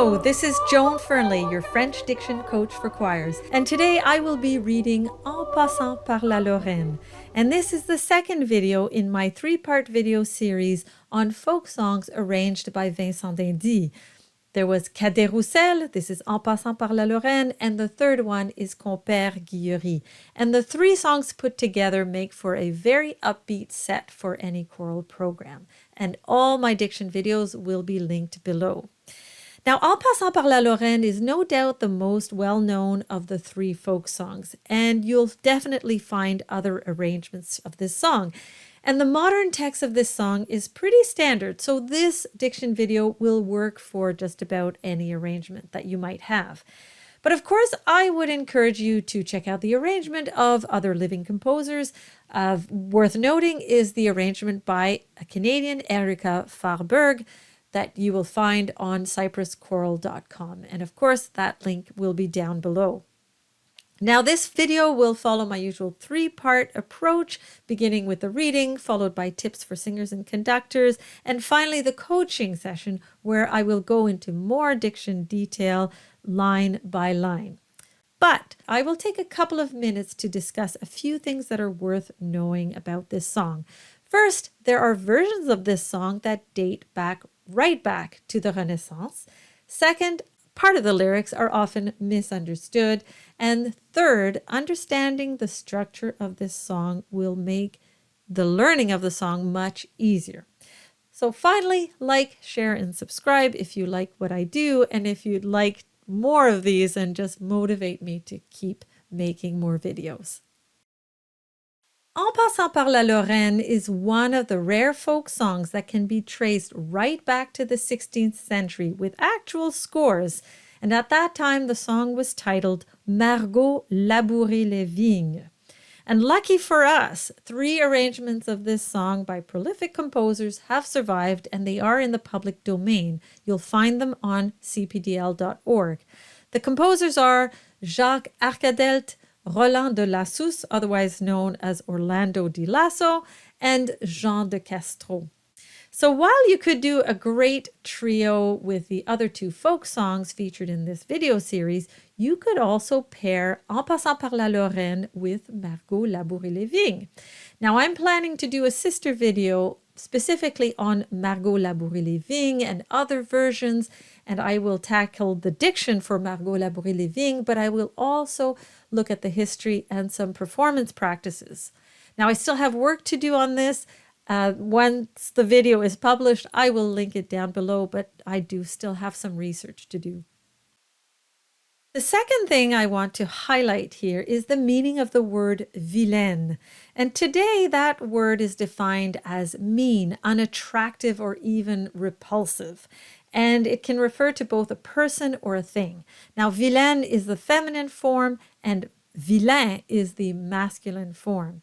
Hello, this is Joan Fernley, your French diction coach for choirs, and today I will be reading En passant par la Lorraine, and this is the second video in my three-part video series on folk songs arranged by Vincent. There was Cadet Roussel, this is En passant par la Lorraine, and the third one is Compère Guillery. And the three songs put together make for a very upbeat set for any choral program. And all my diction videos will be linked below. Now, En passant par la Lorraine is no doubt the most well-known of the three folk songs, and you'll definitely find other arrangements of this song. And the modern text of this song is pretty standard, so this diction video will work for just about any arrangement that you might have. But of course, I would encourage you to check out the arrangement of other living composers. Worth noting is the arrangement by a Canadian, Erica Phare-Bergh, that you will find on cypresschoral.com. And of course, that link will be down below. Now, this video will follow my usual three-part approach, beginning with the reading, followed by tips for singers and conductors, and finally the coaching session, where I will go into more diction detail line by line. But I will take a couple of minutes to discuss a few things that are worth knowing about this song. First, there are versions of this song that date right back to the Renaissance. Second, part of the lyrics are often misunderstood. And third, understanding the structure of this song will make the learning of the song much easier. So finally, like, share, and subscribe if you like what I do, and if you'd like more of these and just motivate me to keep making more videos. En passant par la Lorraine is one of the rare folk songs that can be traced right back to the 16th century with actual scores. And at that time, the song was titled Margot, labourez les vignes. And lucky for us, three arrangements of this song by prolific composers have survived, and they are in the public domain. You'll find them on cpdl.org. The composers are Jacques Arcadelt, Roland de Lassus, otherwise known as Orlando di Lasso, and Jean de Castro. So while you could do a great trio with the other two folk songs featured in this video series, you could also pair En passant par la Lorraine with Margot, labourez les vignes. Now, I'm planning to do a sister video specifically on Margot, labourez les vignes and other versions, and I will tackle the diction for Margot, labourez les vignes, but I will also look at the history and some performance practices. Now, I still have work to do on this. Once the video is published, I will link it down below, but I do still have some research to do. The second thing I want to highlight here is the meaning of the word vilaine. And today that word is defined as mean, unattractive, or even repulsive. And it can refer to both a person or a thing. Now, vilaine is the feminine form and vilain is the masculine form.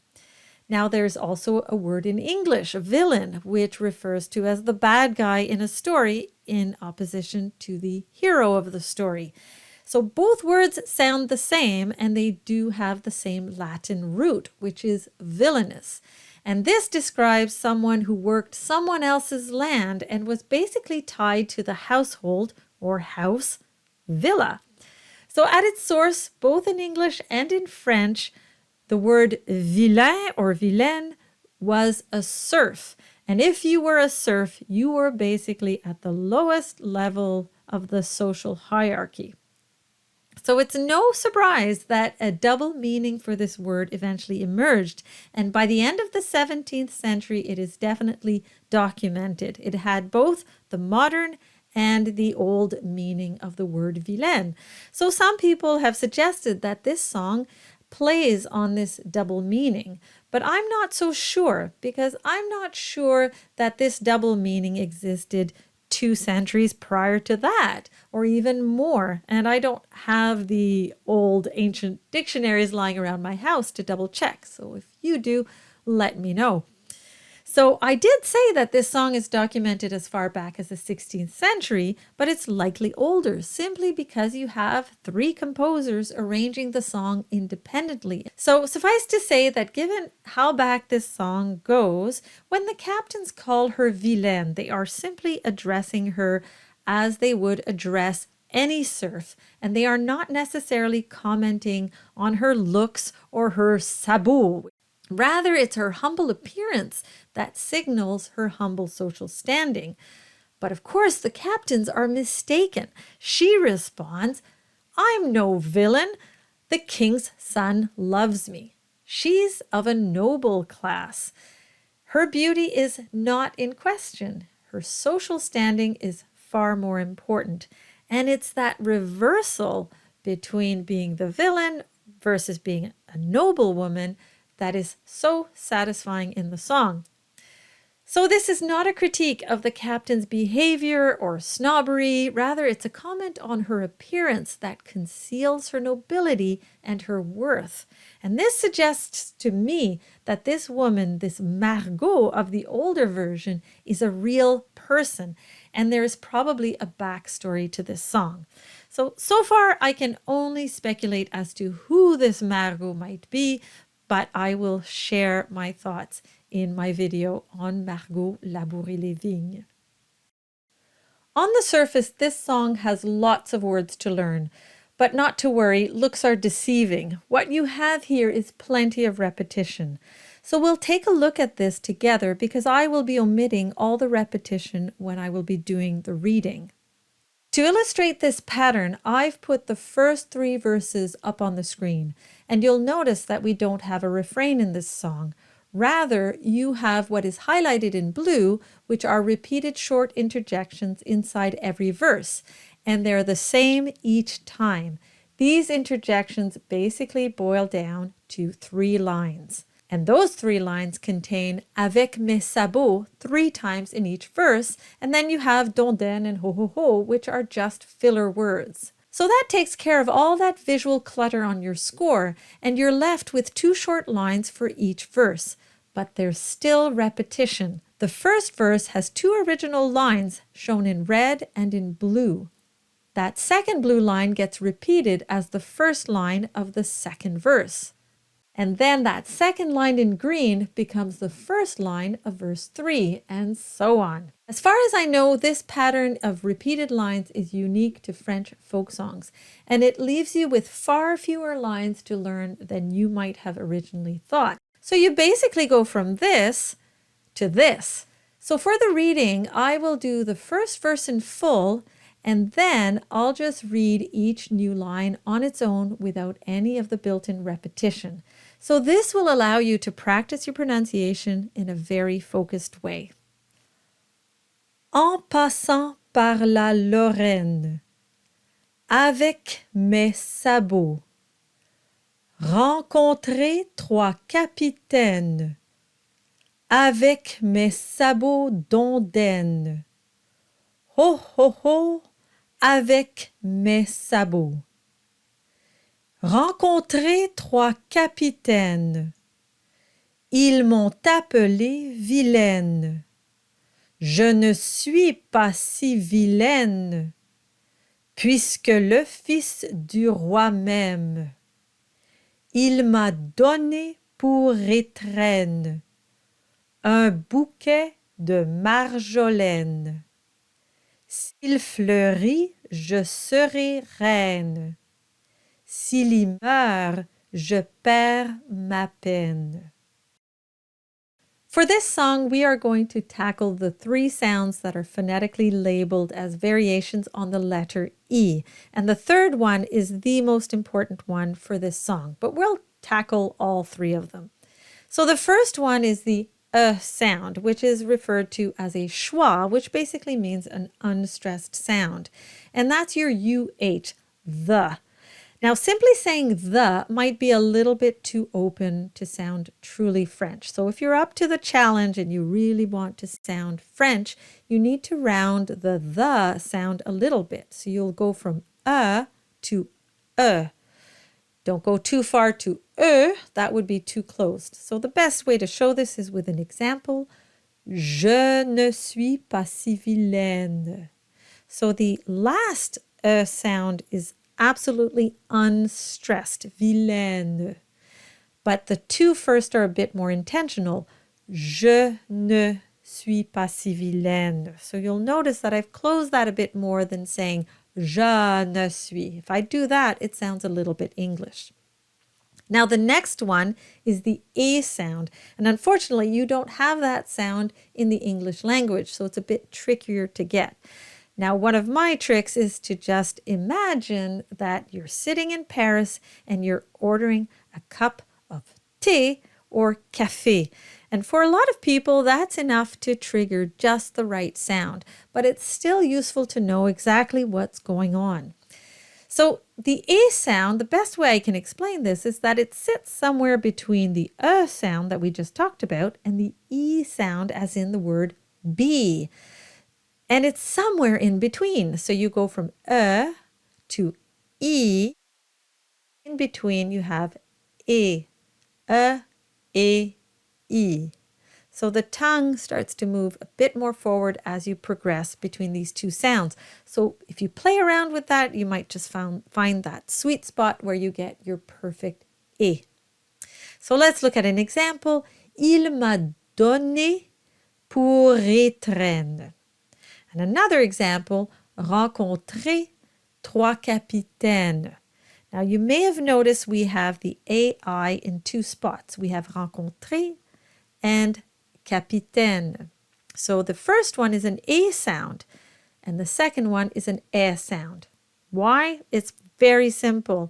Now, there's also a word in English, villain, which refers to as the bad guy in a story in opposition to the hero of the story. So both words sound the same, and they do have the same Latin root, which is villainous. And this describes someone who worked someone else's land and was basically tied to the household or house villa. So at its source, both in English and in French, the word vilain or vilaine was a serf. And if you were a serf, you were basically at the lowest level of the social hierarchy. So it's no surprise that a double meaning for this word eventually emerged. And by the end of the 17th century, it is definitely documented. It had both the modern and the old meaning of the word vilain. So some people have suggested that this song plays on this double meaning, but I'm not so sure, because I'm not sure that this double meaning existed 2 centuries prior to that, or even more. And I don't have the old ancient dictionaries lying around my house to double check. So if you do, let me know. So I did say that this song is documented as far back as the 16th century, but it's likely older, simply because you have 3 composers arranging the song independently. So suffice to say that given how back this song goes, when the captains call her vilaine, they are simply addressing her as they would address any serf, and they are not necessarily commenting on her looks or her sabots. Rather, it's her humble appearance that signals her humble social standing. But of course, the captains are mistaken. She responds, "I'm no villain. The king's son loves me." She's of a noble class. Her beauty is not in question. Her social standing is far more important. And it's that reversal between being the villain versus being a noble woman that is so satisfying in the song. So this is not a critique of the captain's behavior or snobbery. Rather, it's a comment on her appearance that conceals her nobility and her worth. And this suggests to me that this woman, this Margot of the older version, is a real person. And there is probably a backstory to this song. So far, I can only speculate as to who this Margot might be, but I will share my thoughts in my video on Margot, labourez les vignes. On the surface, this song has lots of words to learn, but not to worry, looks are deceiving. What you have here is plenty of repetition. So we'll take a look at this together because I will be omitting all the repetition when I will be doing the reading. To illustrate this pattern, I've put the first 3 verses up on the screen, and you'll notice that we don't have a refrain in this song. Rather, you have what is highlighted in blue, which are repeated short interjections inside every verse, and they're the same each time. These interjections basically boil down to 3 lines. And those 3 lines contain avec mes sabots 3 times in each verse, and then you have dondaine and ho ho ho, which are just filler words. So that takes care of all that visual clutter on your score, and you're left with 2 short lines for each verse. But there's still repetition. The first verse has 2 original lines shown in red and in blue. That second blue line gets repeated as the first line of the second verse. And then that second line in green becomes the first line of verse 3, and so on. As far as I know, this pattern of repeated lines is unique to French folk songs, and it leaves you with far fewer lines to learn than you might have originally thought. So you basically go from this to this. So for the reading, I will do the first verse in full, and then I'll just read each new line on its own without any of the built-in repetition. So this will allow you to practice your pronunciation in a very focused way. En passant par la Lorraine, avec mes sabots, rencontrer 3 capitaines, avec mes sabots d'ondaine. Ho ho ho, avec mes sabots. Rencontrer 3 capitaines. Ils m'ont appelée vilaine. Je ne suis pas si vilaine, puisque le fils du roi m'aime. Il m'a donné pour étrenne un bouquet de marjolaine. S'il fleurit, je serai reine. S'il y meurt, je perds ma peine. For this song, we are going to tackle the 3 sounds that are phonetically labeled as variations on the letter E. And the third one is the most important one for this song, but we'll tackle all 3 of them. So the first one is the sound, which is referred to as a schwa, which basically means an unstressed sound. And that's your UH, the. Now, simply saying the might be a little bit too open to sound truly French. So if you're up to the challenge and you really want to sound French, you need to round the sound a little bit. So you'll go from to Don't go too far to that would be too closed. So the best way to show this is with an example. Je ne suis pas si vilaine. So the last sound is absolutely unstressed, vilaine. But the 2 first are a bit more intentional. Je ne suis pas si vilaine. So you'll notice that I've closed that a bit more than saying je ne suis. If I do that, it sounds a little bit English. Now the next one is the A sound. And unfortunately, you don't have that sound in the English language, so it's a bit trickier to get. Now, one of my tricks is to just imagine that you're sitting in Paris and you're ordering a cup of tea or café. And for a lot of people, that's enough to trigger just the right sound, but it's still useful to know exactly what's going on. So the A sound, the best way I can explain this is that it sits somewhere between the sound that we just talked about and the E sound, as in the word be. And it's somewhere in between. So you go from to E. In between, you have E, E, E. So the tongue starts to move a bit more forward as you progress between these two sounds. So if you play around with that, you might just find that sweet spot where you get your perfect E. So let's look at an example. Il m'a donné pour étrennes. And another example, rencontrer trois capitaines. Now you may have noticed we have the AI in two spots. We have rencontrer and capitaine. So the first one is an A sound and the second one is an E sound. Why? It's very simple.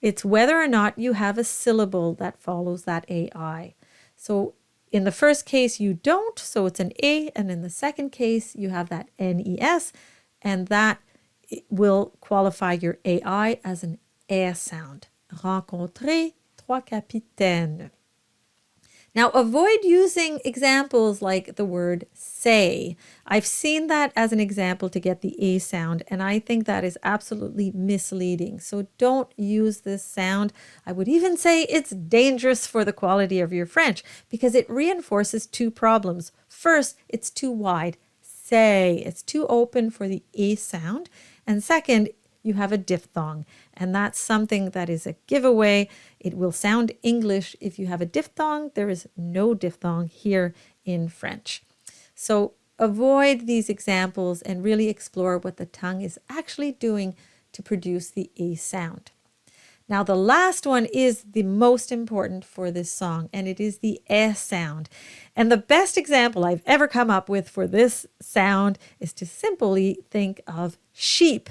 It's whether or not you have a syllable that follows that AI. So in the first case, you don't, so it's an A, and in the second case, you have that NES, and that will qualify your AI as an E sound. Rencontrer trois capitaines. Now, avoid using examples like the word say. I've seen that as an example to get the A sound, and I think that is absolutely misleading. So don't use this sound. I would even say it's dangerous for the quality of your French because it reinforces two problems. First, it's too wide. Say, it's too open for the A sound. And second, you have a diphthong, and that's something that is a giveaway. It will sound English if you have a diphthong. There is no diphthong here in French. So avoid these examples and really explore what the tongue is actually doing to produce the A sound. Now, the last one is the most important for this song, and it is the E sound. And the best example I've ever come up with for this sound is to simply think of sheep.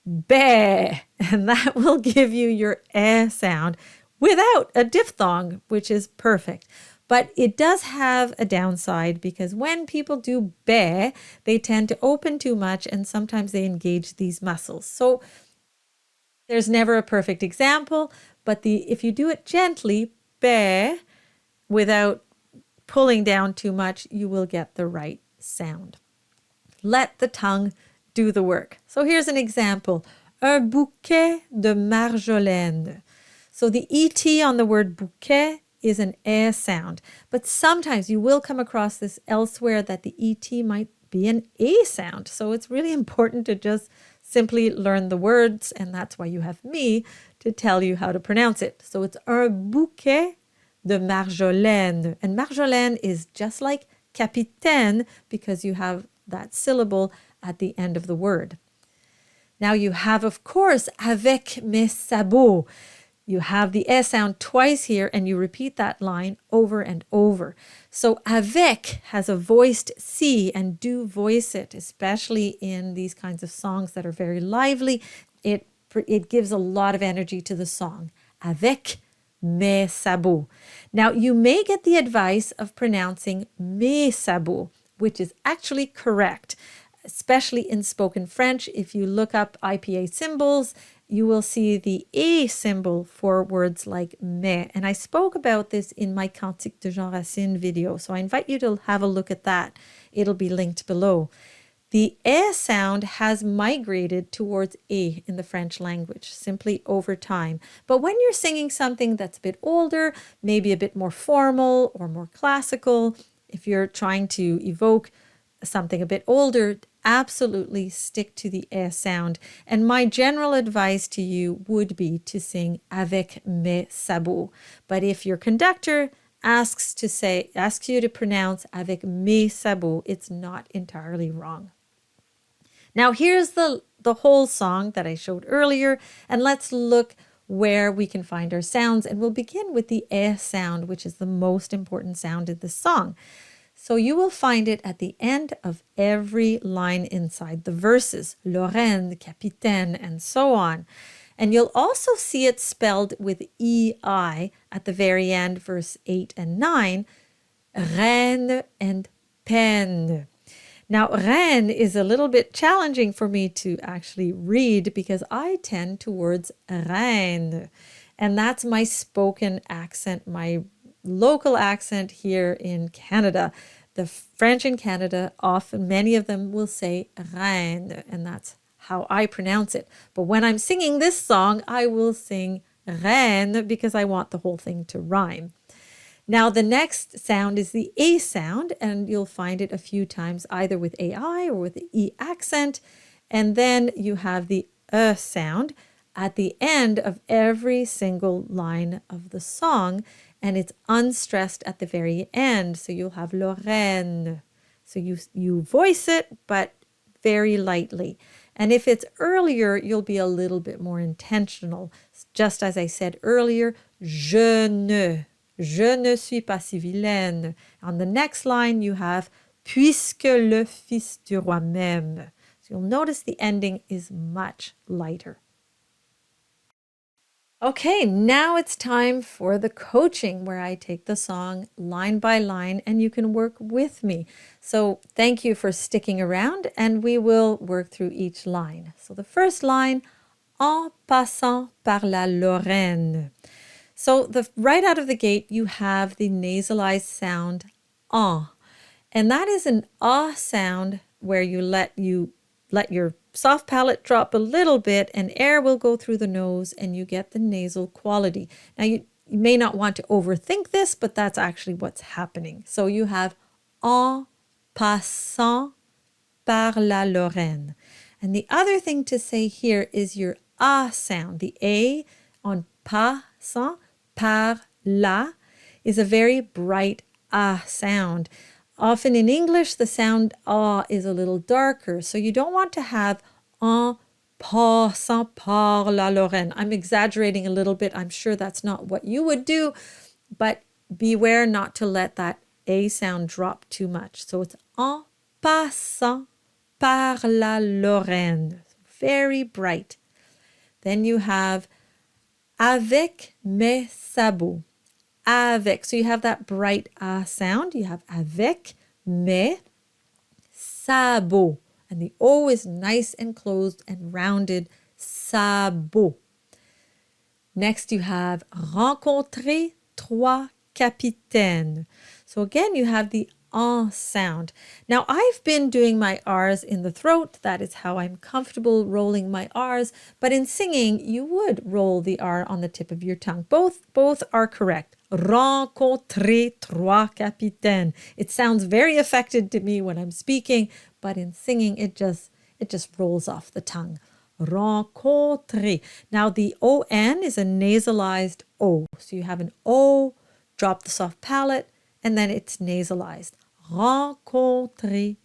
Bé, and that will give you your E sound without a diphthong, which is perfect. But it does have a downside because when people do bé, they tend to open too much and sometimes they engage these muscles. So there's never a perfect example, but if you do it gently, bé, without pulling down too much, you will get the right sound. Let the tongue do the work. So here's an example. Un bouquet de marjolaine. So the ET on the word bouquet is an E sound, but sometimes you will come across this elsewhere that the ET might be an A sound. So it's really important to just simply learn the words, and that's why you have me to tell you how to pronounce it. So it's un bouquet de marjolaine. And marjolaine is just like capitaine because you have that syllable at the end of the word. Now you have, of course, avec mes sabots. You have the E sound twice here and you repeat that line over and over. So avec has a voiced C, and do voice it, especially in these kinds of songs that are very lively. It gives a lot of energy to the song. Avec mes sabots. Now you may get the advice of pronouncing mes sabots, which is actually correct, especially in spoken French. If you look up IPA symbols, you will see the A symbol for words like mais. And I spoke about this in my Cantique de Jean Racine video, so I invite you to have a look at that. It'll be linked below. The E sound has migrated towards A in the French language, simply over time. But when you're singing something that's a bit older, maybe a bit more formal or more classical, if you're trying to evoke something a bit older, absolutely stick to the E sound. And my general advice to you would be to sing avec mes sabots. But if your conductor asks you to pronounce avec mes sabots. It's not entirely wrong. Now here's the whole song that I showed earlier, and let's look where we can find our sounds, and we'll begin with the eh sound, which is the most important sound in the song. So you will find it at the end of every line inside the verses, Lorraine, capitaine, and so on. And you'll also see it spelled with EI at the very end, verse 8 and 9, reine and peine. Now, reine is a little bit challenging for me to actually read because I tend towards reine. And that's my spoken accent, my local accent here in Canada. The French in Canada, often many of them will say reine, and that's how I pronounce it. But when I'm singing this song, I will sing reine because I want the whole thing to rhyme. Now, the next sound is the A sound, and you'll find it a few times either with AI or with the E accent. And then you have the sound at the end of every single line of the song, and it's unstressed at the very end. So you'll have Lorraine. So you voice it, but very lightly. And if it's earlier, you'll be a little bit more intentional. Just as I said earlier, je ne suis pas si vilaine. On the next line, you have puisque le fils du roi m'aime. So you'll notice the ending is much lighter. Okay, now it's time for the coaching where I take the song line by line and you can work with me. So thank you for sticking around and we will work through each line. So the first line, en passant par la Lorraine. So right out of the gate, you have the nasalized sound en. And that is an sound where you let your soft palate drop a little bit and air will go through the nose and you get the nasal quality. Now you may not want to overthink this, but that's actually what's happening. So you have en passant par la Lorraine. And the other thing to say here is your a sound. The a on passant par la is a very bright ah sound. Often in English, the sound ah is a little darker. So you don't want to have en passant par la Lorraine. I'm exaggerating a little bit. I'm sure that's not what you would do, but beware not to let that a sound drop too much. So it's en passant par la Lorraine. Very bright. Then you have avec mes sabots. Avec. So you have that bright ah sound. You have avec mes sabots. And the O is nice and closed and rounded. Sabots. Next you have rencontrer trois capitaines. So again you have the en sound. Now I've been doing my R's in the throat. That is how I'm comfortable rolling my R's. But in singing, you would roll the R on the tip of your tongue. Both are correct. Rencontrer trois capitaines. It sounds very affected to me when I'm speaking, but in singing, it just rolls off the tongue. Rencontrer. Now the O-N is a nasalized O. So you have an O, drop the soft palate, and then it's nasalized. Rencontrer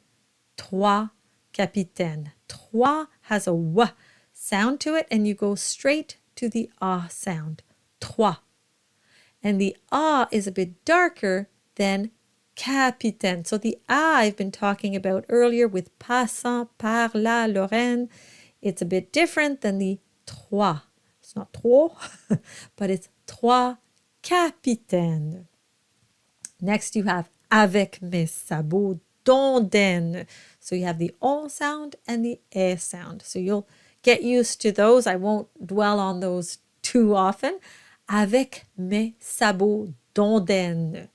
trois capitaines. Trois has a W sound to it, and you go straight to the A sound. Trois. And the A is a bit darker than capitaine. So the A I've been talking about earlier with passant par la Lorraine, it's a bit different than the trois. It's not trop, but it's trois capitaines. Next you have avec mes sabots d'ondaine. So you have the on sound and the e sound. So you'll get used to those. I won't dwell on those too often. Avec mes sabots d'ondaine.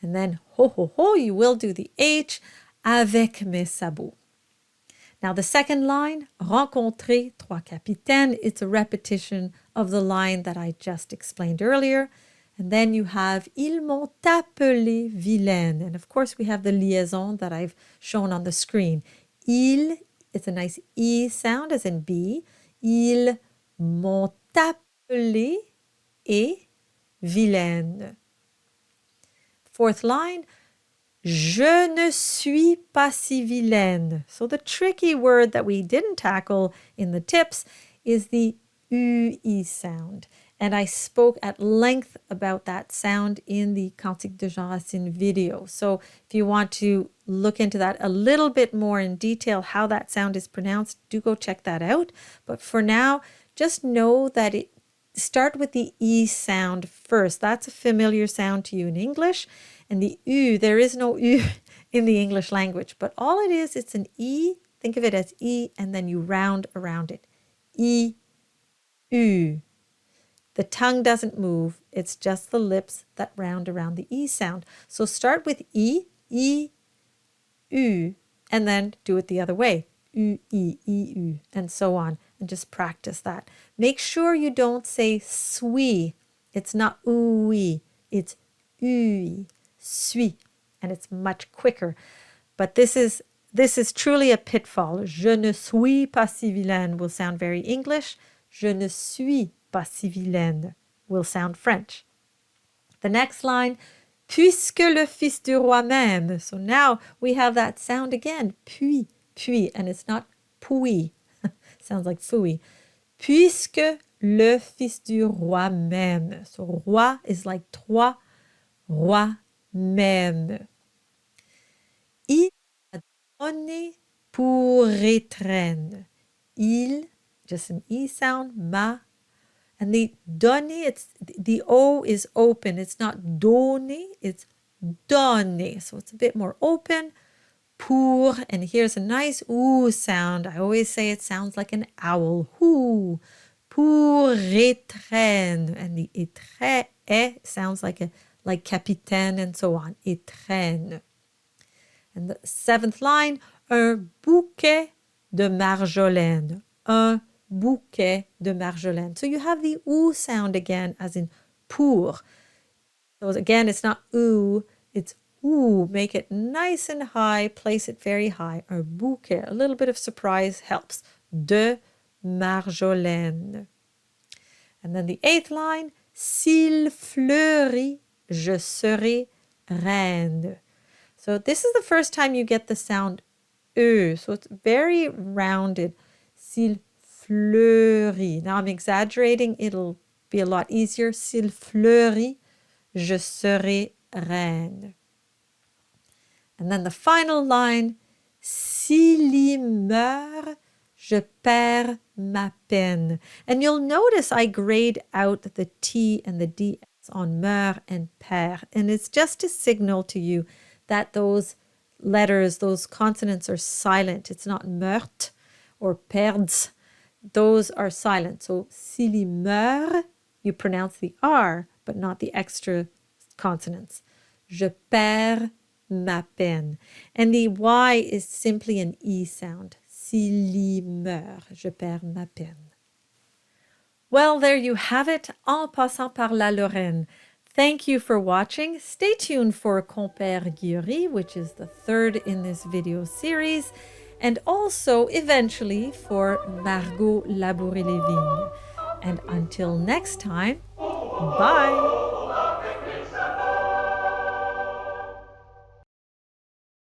And then ho ho ho, you will do the H, avec mes sabots. Now the second line, rencontrer trois capitaines, it's a repetition of the line that I just explained earlier. And then you have ils m'ont appelé vilaine. And of course we have the liaison that I've shown on the screen. Ils, it's a nice E sound as in B. Ils m'ont appelé et vilaine. Fourth line, je ne suis pas si vilaine. So the tricky word that we didn't tackle in the tips is the UI sound. And I spoke at length about that sound in the Cantique de Jean Racine video. So if you want to look into that a little bit more in detail, how that sound is pronounced, do go check that out. But for now, just know that start with the E sound first. That's a familiar sound to you in English. And the U, there is no U in the English language. But all it is, it's an E. Think of it as E, and then you round around it. E, U. The tongue doesn't move. It's just the lips that round around the E sound. So start with E, E, U, and then do it the other way. U, E, E, U, and so on. And just practice that. Make sure you don't say suis. It's not oui. It's ui, suis. And it's much quicker. But this is truly a pitfall. Je ne suis pas si vilaine will sound very English. Je ne suis pas si vilaine will sound French. The next line, puisque le fils du roi m'aime. So now we have that sound again, puis, and it's not puis. Sounds like fooey. Puisque le fils du roi m'aime. So roi is like trois, roi m'aime. Il a donné pour étreindre. Il, just an E sound, m'a. And the donné, the O is open. It's not donné, it's donné. So it's a bit more open. Pour, and here's a nice oo sound. I always say it sounds like an owl. Hoo. Pour étreindre. And the étreindre sounds like capitaine and so on. Étreindre. And the seventh line, un bouquet de marjolaine. Un bouquet de marjolaine. So you have the oo sound again as in pour. So again, it's not oo, it's oo. Make it nice and high, place it very high. Un bouquet, a little bit of surprise helps. De marjolaine. And then the eighth line, s'il fleurit, je serai reine. So this is the first time you get the sound E. So it's very rounded. S'il fleurit. Now I'm exaggerating. It'll be a lot easier. S'il fleurit, je serai reine. And then the final line, s'il y meurt, je perds ma peine. And you'll notice I grayed out the T and the D on meurt and perd. And it's just to signal to you that those letters, those consonants are silent. It's not meurt or perds. Those are silent. So, s'il y meurt, you pronounce the R, but not the extra consonants. Je perds ma peine. And the Y is simply an E sound. S'il y meurt, je perds ma peine. Well, there you have it, en passant par la Lorraine. Thank you for watching. Stay tuned for Compère Guillery, which is the third in this video series, and also eventually for Margot, labourez les vignes. And until next time, bye!